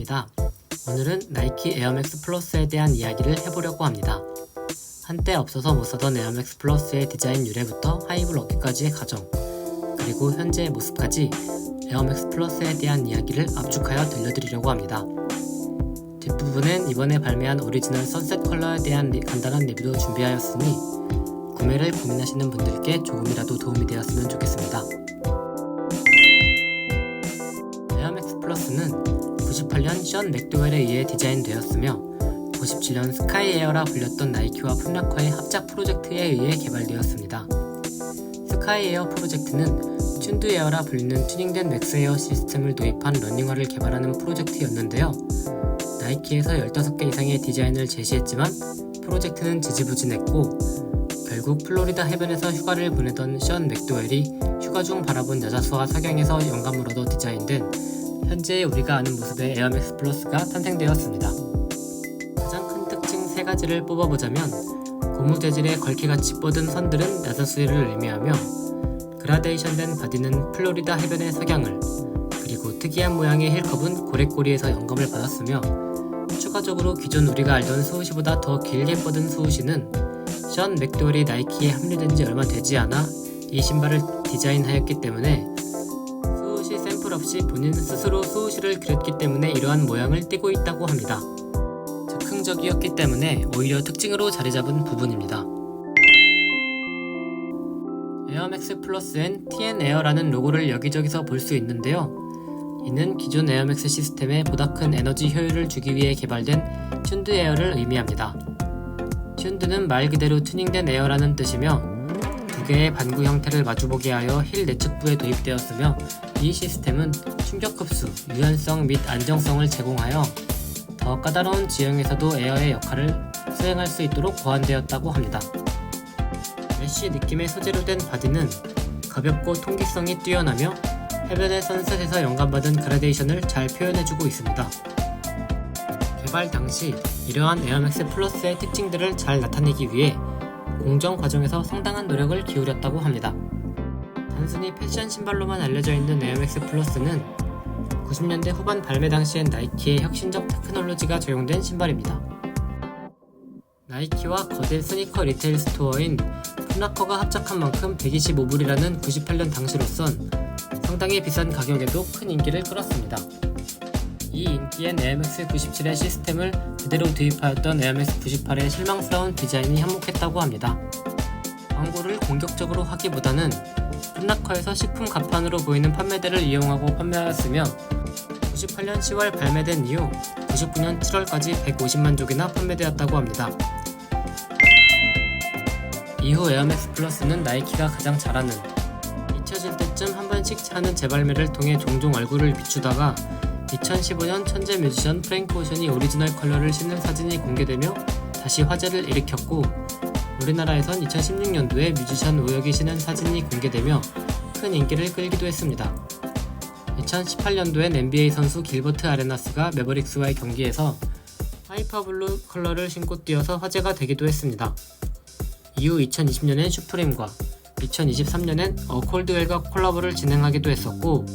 반갑습니다. 오늘은 나이키 에어맥스 플러스에 대한 이야기를 해보려고 합니다. 한때 없어서 못 사던 에어맥스 플러스의 디자인 유래부터 하입을 얻기까지의 과정, 그리고 현재의 모습까지 에어맥스 플러스에 대한 이야기를 압축하여 들려드리려고 합니다. 뒷부분엔 이번에 발매한 오리지널 선셋 컬러에 대한 간단한 리뷰도 준비하였으니 구매를 고민하시는 분들께 조금이라도 도움이 되었으면 좋겠습니다. 에어맥스 플러스는 98년 션 맥도웰에 의해 디자인되었으며 97년 스카이 에어라 불렸던 나이키와 풋라커의 합작 프로젝트에 의해 개발되었습니다. 스카이 에어 프로젝트는 튠드 에어라 불리는 튜닝된 맥스 에어 시스템을 도입한 러닝화를 개발하는 프로젝트였는데요. 나이키에서 15개 이상의 디자인을 제시했지만 프로젝트는 지지부진했고 결국 플로리다 해변에서 휴가를 보내던 션 맥도웰이 휴가 중 바라본 야자수와 석양에서 영감을 얻어 디자인된 현재 우리가 아는 모습의 에어맥스 플러스가 탄생되었습니다. 가장 큰 특징 3가지를 뽑아보자면 고무 재질의 걸개같이 뻗은 선들은 야자수를 의미하며 그라데이션된 바디는 플로리다 해변의 석양을, 그리고 특이한 모양의 힐컵은 고래꼬리에서 영감을 받았으며 추가적으로 기존 우리가 알던 스우시보다 더 길게 뻗은 스우시는 션 맥도웰이 나이키에 합류된 지 얼마 되지 않아 이 신발을 디자인하였기 때문에 스우시 샘플 없이 본인 스스로 스우시를 그렸기 때문에 이러한 모양을 띠고 있다고 합니다. 즉흥적이었기 때문에 오히려 특징으로 자리잡은 부분입니다. 에어맥스 플러스엔 TN 에어라는 로고를 여기저기서 볼 수 있는데요. 이는 기존 에어맥스 시스템에 보다 큰 에너지 효율을 주기 위해 개발된 튠드 에어를 의미합니다. 튠드는 말 그대로 튜닝된 에어라는 뜻이며 두 개의 반구 형태를 마주보게 하여 힐 내측부에 도입되었으며 이 시스템은 충격 흡수, 유연성 및 안정성을 제공하여 더 까다로운 지형에서도 에어의 역할을 수행할 수 있도록 보완되었다고 합니다. 메쉬 느낌의 소재로 된 바디는 가볍고 통기성이 뛰어나며 해변의 선셋에서 영감받은 그라데이션을 잘 표현해주고 있습니다. 개발 당시 이러한 에어맥스 플러스의 특징들을 잘 나타내기 위해 공정 과정에서 상당한 노력을 기울였다고 합니다. 단순히 패션 신발로만 알려져 있는 에어맥스 플러스는 90년대 후반 발매 당시엔 나이키의 혁신적 테크놀로지가 적용된 신발입니다. 나이키와 거대 스니커 리테일 스토어인 풋라커가 합작한 만큼 125불이라는 98년 당시로선 상당히 비싼 가격에도 큰 인기를 끌었습니다. 이 인기엔 에어맥스 97의 시스템을 그대로 도입하였던 에어맥스 98의 실망스러운 디자인이 한몫했다고 합니다. 광고를 공격적으로 하기보다는 풋라커에서 식품 간판으로 보이는 판매대를 이용하고 판매하였으며 98년 10월 발매된 이후 99년 7월까지 150만 족이나 판매되었다고 합니다. 이후 에어맥스 플러스는 나이키가 가장 잘하는, 잊혀질 때쯤 한 번씩 하는 재발매를 통해 종종 얼굴을 비추다가 2015년 천재 뮤지션 프랭크 오션이 오리지널 컬러를 신는 사진이 공개되며 다시 화제를 일으켰고 우리나라에선 2016년도에 뮤지션 우혁이 신은 사진이 공개되며 큰 인기를 끌기도 했습니다. 2018년도엔 NBA 선수 길버트 아레나스가 매버릭스와의 경기에서 하이퍼블루 컬러를 신고 뛰어서 화제가 되기도 했습니다. 이후 2020년엔 슈프림과 2023년엔 콜드웰과 콜라보를 진행하기도 했었고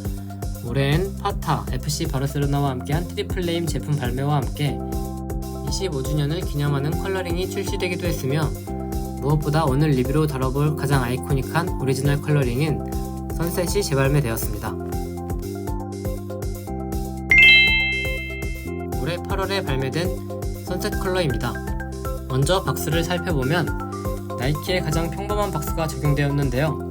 올해엔 파타, FC 바르셀로나와 함께한 트리플 네임 제품 발매와 함께 25주년을 기념하는 컬러링이 출시되기도 했으며 무엇보다 오늘 리뷰로 다뤄볼 가장 아이코닉한 오리지널 컬러링인 선셋이 재발매되었습니다. 올해 8월에 발매된 선셋 컬러입니다. 먼저 박스를 살펴보면 나이키의 가장 평범한 박스가 적용되었는데요.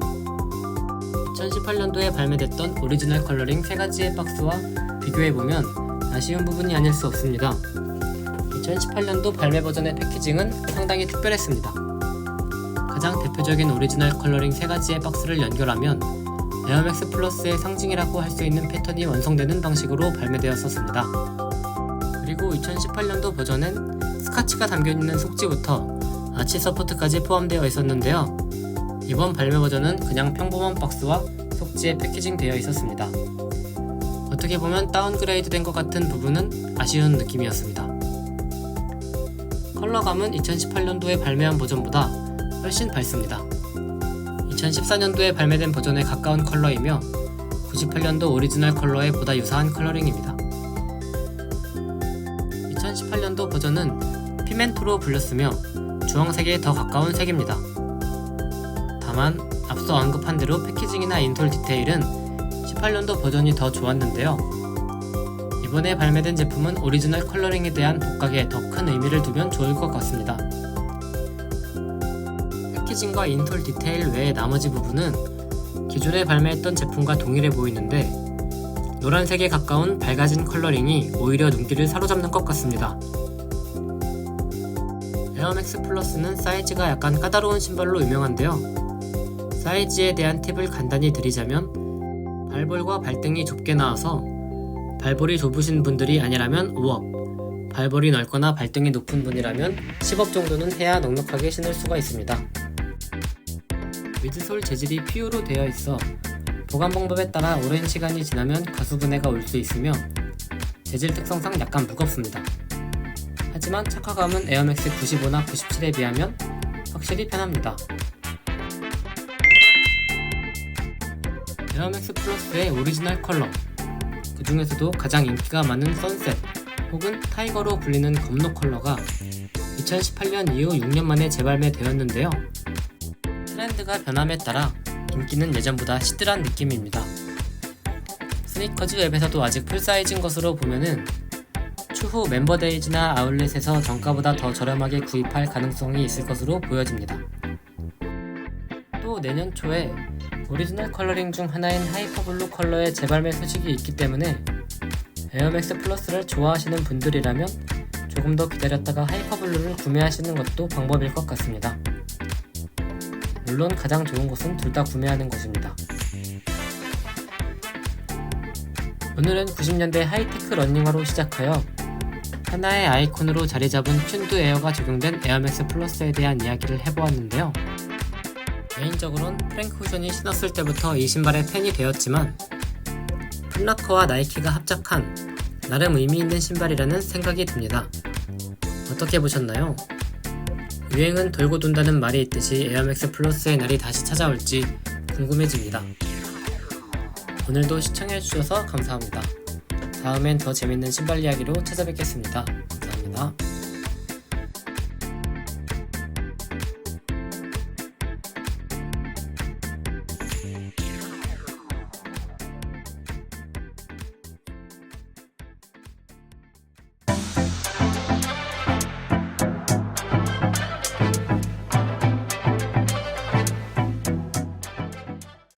2018년도에 발매됐던 오리지널 컬러링 3가지의 박스와 비교해보면 아쉬운 부분이 아닐 수 없습니다. 2018년도 발매 버전의 패키징은 상당히 특별했습니다. 가장 대표적인 오리지널 컬러링 3가지의 박스를 연결하면 에어맥스 플러스의 상징이라고 할 수 있는 패턴이 완성되는 방식으로 발매되었었습니다. 그리고 2018년도 버전엔 스카치가 담겨있는 속지부터 아치 서포트까지 포함되어 있었는데요. 이번 발매 버전은 그냥 평범한 박스와 속지에 패키징 되어 있었습니다. 어떻게 보면 다운그레이드 된 것 같은 부분은 아쉬운 느낌이었습니다. 컬러감은 2018년도에 발매한 버전보다 훨씬 밝습니다. 2014년도에 발매된 버전에 가까운 컬러이며 98년도 오리지널 컬러에 보다 유사한 컬러링입니다. 18년도 버전은 피멘토로 불렸으며 주황색에 더 가까운 색입니다. 다만 앞서 언급한 대로 패키징이나 인솔 디테일은 18년도 버전이 더 좋았는데요. 이번에 발매된 제품은 오리지널 컬러링에 대한 복각에 더 큰 의미를 두면 좋을 것 같습니다. 패키징과 인솔 디테일 외의 나머지 부분은 기존에 발매했던 제품과 동일해 보이는데 노란색에 가까운 밝아진 컬러링이 오히려 눈길을 사로잡는 것 같습니다. 에어맥스 플러스는 사이즈가 약간 까다로운 신발로 유명한데요. 사이즈에 대한 팁을 간단히 드리자면 발볼과 발등이 좁게 나와서 발볼이 좁으신 분들이 아니라면 5업, 발볼이 넓거나 발등이 높은 분이라면 10업 정도는 해야 넉넉하게 신을 수가 있습니다. 미드솔 재질이 PU로 되어 있어 보관 방법에 따라 오랜 시간이 지나면 가수분해가 올 수 있으며 재질 특성상 약간 무겁습니다. 하지만 착화감은 에어맥스 95나 97에 비하면 확실히 편합니다. 에어맥스 플러스의 오리지널 컬러, 그 중에서도 가장 인기가 많은 선셋 혹은 타이거로 불리는 검록 컬러가 2018년 이후 6년 만에 재발매되었는데요. 트렌드가 변함에 따라 인기는 예전보다 시들한 느낌입니다. 스니커즈 웹에서도 아직 풀사이즈인 것으로 보면은 추후 멤버데이즈나 아울렛에서 정가보다 더 저렴하게 구입할 가능성이 있을 것으로 보여집니다. 또 내년 초에 오리지널 컬러링 중 하나인 하이퍼블루 컬러의 재발매 소식이 있기 때문에 에어맥스 플러스를 좋아하시는 분들이라면 조금 더 기다렸다가 하이퍼블루를 구매하시는 것도 방법일 것 같습니다. 물론 가장 좋은 것은 둘 다 구매하는 것입니다. 오늘은 90년대 하이테크 러닝화로 시작하여 하나의 아이콘으로 자리잡은 튠드 에어가 적용된 에어맥스 플러스에 대한 이야기를 해보았는데요. 개인적으로는 프랭크 후션이 신었을 때부터 이 신발의 팬이 되었지만 풋라커와 나이키가 합작한 나름 의미 있는 신발이라는 생각이 듭니다. 어떻게 보셨나요? 유행은 돌고 돈다는 말이 있듯이 에어맥스 플러스의 날이 다시 찾아올지 궁금해집니다. 오늘도 시청해주셔서 감사합니다. 다음엔 더 재밌는 신발 이야기로 찾아뵙겠습니다.